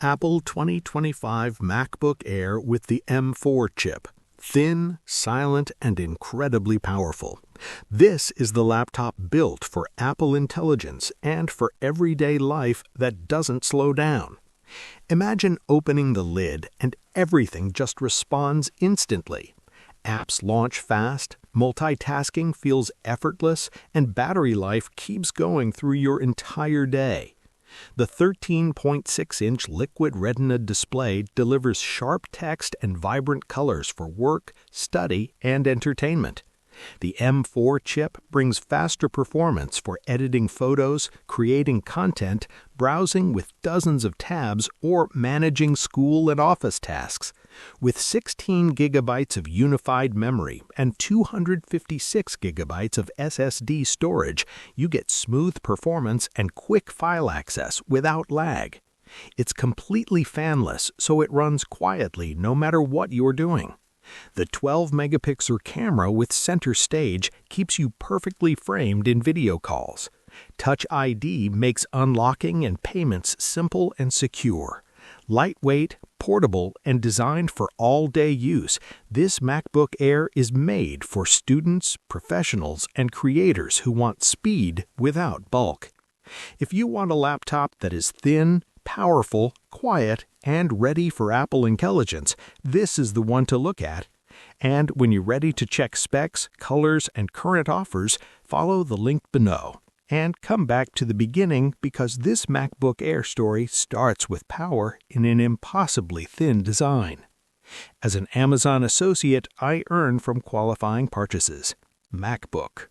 Apple 2025 MacBook Air with the M4 chip. Thin, silent, and incredibly powerful. This is the laptop built for Apple intelligence and for everyday life that doesn't slow down. Imagine opening the lid and everything just responds instantly. Apps launch fast, multitasking feels effortless, and battery life keeps going through your entire day. The 13.6-inch Liquid Retina display delivers sharp text and vibrant colors for work, study, and entertainment. The M4 chip brings faster performance for editing photos, creating content, browsing with dozens of tabs, or managing school and office tasks. With 16 gigabytes of unified memory and 256 gigabytes of SSD storage, you get smooth performance and quick file access without lag. It's completely fanless, so it runs quietly no matter what you're doing. The 12-megapixel camera with center stage keeps you perfectly framed in video calls. Touch ID makes unlocking and payments simple and secure. Lightweight, portable, and designed for all-day use, this MacBook Air is made for students, professionals, and creators who want speed without bulk. If you want a laptop that is thin, powerful, quiet, and ready for Apple intelligence, this is the one to look at. And when you're ready to check specs, colors, and current offers, follow the link below. And come back to the beginning because this MacBook Air story starts with power in an impossibly thin design. As an Amazon associate, I earn from qualifying purchases. MacBook.